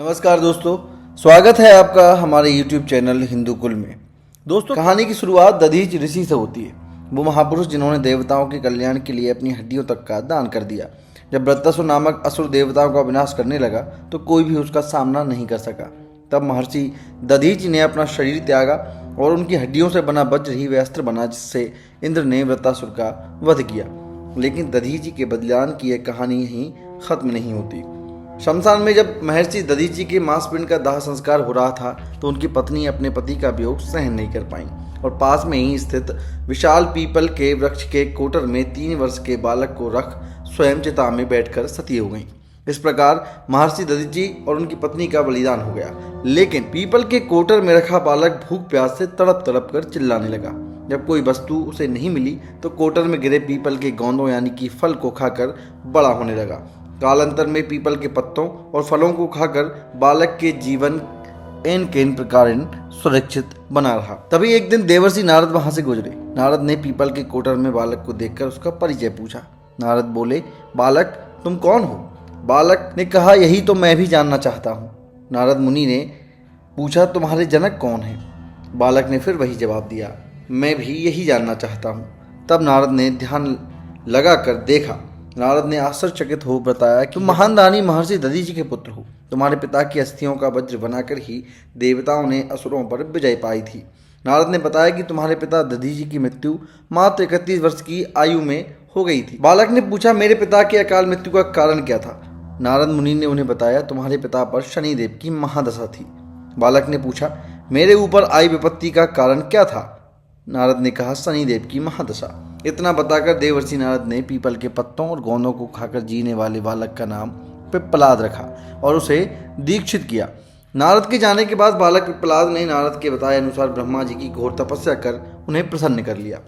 नमस्कार दोस्तों, स्वागत है आपका हमारे YouTube चैनल हिंदू कुल में। दोस्तों, कहानी की शुरुआत दधीच ऋषि से होती है। वो महापुरुष जिन्होंने देवताओं के कल्याण के लिए अपनी हड्डियों तक का दान कर दिया। जब वृत्तासुर नामक असुर देवताओं का विनाश करने लगा तो कोई भी उसका सामना नहीं कर सका। तब महर्षि दधीच ने अपना शरीर त्यागा और उनकी हड्डियों से बना वज्र ही वह अस्त्र बना जिससे इंद्र ने वृत्तासुर का वध किया। लेकिन दधीचि के बलिदान की यह कहानी यहीं खत्म नहीं होती। शमशान में जब महर्षि दधीचि के मांसपिंड का दाह संस्कार हो रहा था तो उनकी पत्नी अपने पति का वियोग सहन नहीं कर पाई और पास में ही स्थित विशाल पीपल के वृक्ष के कोटर में 3 वर्ष के बालक को रख स्वयं चिता में बैठकर सती हो गईं। इस प्रकार महर्षि दधीचि और उनकी पत्नी का बलिदान हो गया। लेकिन पीपल के कोटर में रखा बालक भूख प्यास से तड़प तड़प कर चिल्लाने लगा। जब कोई वस्तु उसे नहीं मिली तो कोटर में गिरे पीपल के गोंदों यानी कि फल को खाकर बड़ा होने लगा। कालांतर में पीपल के पत्तों और फलों को खाकर बालक के जीवन एन प्रकार सुरक्षित बना रहा। तभी एक दिन देवर्षि नारद वहां से गुजरे। नारद ने पीपल के कोटर में बालक को देखकर उसका परिचय पूछा। नारद बोले, बालक तुम कौन हो? बालक ने कहा, यही तो मैं भी जानना चाहता हूँ। नारद मुनि ने पूछा, तुम्हारे जनक कौन है? बालक ने फिर वही जवाब दिया, मैं भी यही जानना चाहता हूँ। तब नारद ने ध्यान लगाकर देखा। नारद ने आश्चर्यचकित हो बताया कि महान दानी महर्षि दधीचि के पुत्र हो। तुम्हारे पिता की अस्थियों का वज्र बनाकर ही देवताओं ने असुरों पर विजय पाई थी। नारद ने बताया कि तुम्हारे पिता दधीचि की मृत्यु मात्र 31 वर्ष की आयु में हो गई थी। बालक ने पूछा, मेरे पिता की अकाल मृत्यु का कारण क्या था? नारद मुनि ने उन्हें बताया, तुम्हारे पिता पर शनिदेव की महादशा थी। बालक ने पूछा, मेरे ऊपर आई विपत्ति का कारण क्या था? नारद ने कहा, शनिदेव की महादशा। इतना बताकर देवर्षि नारद ने पीपल के पत्तों और गोंदों को खाकर जीने वाले बालक का नाम पिप्पलाद रखा और उसे दीक्षित किया। नारद के जाने के बाद बालक पिप्पलाद ने नारद के बताए अनुसार ब्रह्मा जी की घोर तपस्या कर उन्हें प्रसन्न कर लिया।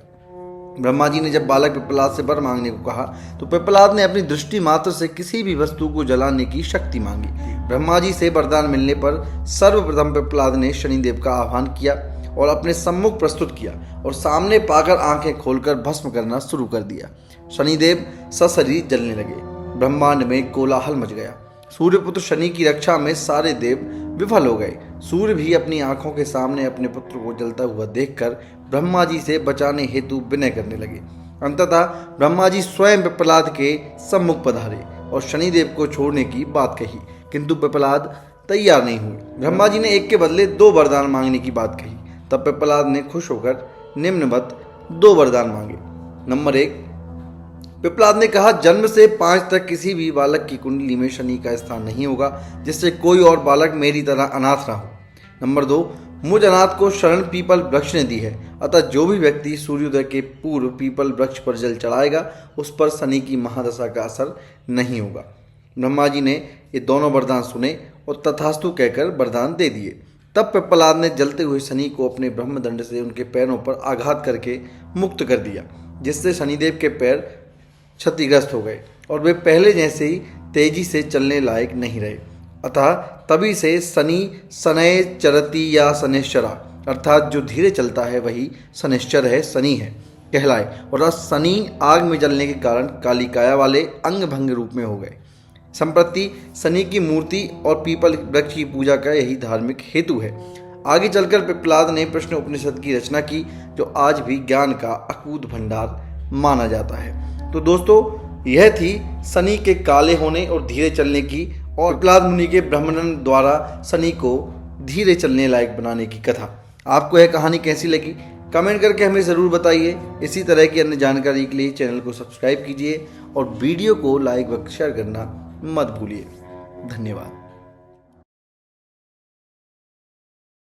ब्रह्मा जी ने जब बालक पिप्पलाद से वर मांगने को कहा तो पिप्पलाद ने अपनी दृष्टि मात्र से किसी भी वस्तु को जलाने की शक्ति मांगी। ब्रह्मा जी से वरदान मिलने पर सर्वप्रथम पिप्पलाद ने शनिदेव का आह्वान किया और अपने सम्मुख प्रस्तुत किया और सामने पाकर आंखें खोलकर भस्म करना शुरू कर दिया। शनिदेव सशरीर जलने लगे। ब्रह्मांड में कोलाहल मच गया। सूर्यपुत्र शनि की रक्षा में सारे देव विफल हो गए। सूर्य भी अपनी आंखों के सामने अपने पुत्र को जलता हुआ देखकर ब्रह्मा जी से बचाने हेतु विनय करने लगे। अंततः ब्रह्मा जी स्वयं पिप्पलाद के सम्मुख पधारे और शनिदेव को छोड़ने की बात कही, किंतु पिप्पलाद तैयार नहीं हुए। ब्रह्मा जी ने एक के बदले 2 वरदान मांगने की बात कही। तब पिप्पलाद ने खुश होकर निम्नवत 2 वरदान मांगे। नंबर 1, पिप्पलाद ने कहा, जन्म से 5 तक किसी भी बालक की कुंडली में शनि का स्थान नहीं होगा जिससे कोई और बालक मेरी तरह अनाथ ना हो। नंबर 2, मुझ अनाथ को शरण पीपल वृक्ष ने दी है, अतः जो भी व्यक्ति सूर्योदय के पूर्व पीपल वृक्ष पर जल चढ़ाएगा उस पर शनि की महादशा का असर नहीं होगा। ब्रह्मा जी ने ये दोनों वरदान सुने और तथास्तु कहकर वरदान दे दिए। तब पिप्पलाद ने जलते हुए शनि को अपने ब्रह्मदंड से उनके पैरों पर आघात करके मुक्त कर दिया, जिससे शनिदेव के पैर क्षतिग्रस्त हो गए और वे पहले जैसे ही तेजी से चलने लायक नहीं रहे। अतः तभी से शनि शनय चरति या शनिश्चरा अर्थात जो धीरे चलता है वही शनिश्चर है, शनि है कहलाए। और शनि आग में जलने के कारण कालिकाया वाले अंग भंग रूप में हो गए। संप्रति शनि की मूर्ति और पीपल वृक्ष की पूजा का यही धार्मिक हेतु है। आगे चलकर पिप्पलाद ने प्रश्न उपनिषद की रचना की जो आज भी ज्ञान का अकूत भंडार माना जाता है। तो दोस्तों, यह थी शनि के काले होने और धीरे चलने की और पिप्पलाद मुनि के ब्रह्मदंड द्वारा शनि को धीरे चलने लायक बनाने की कथा। आपको यह कहानी कैसी लगी कमेंट करके हमें ज़रूर बताइए। इसी तरह की अन्य जानकारी के लिए चैनल को सब्सक्राइब कीजिए और वीडियो को लाइक व शेयर करना मत भूलिए। धन्यवाद।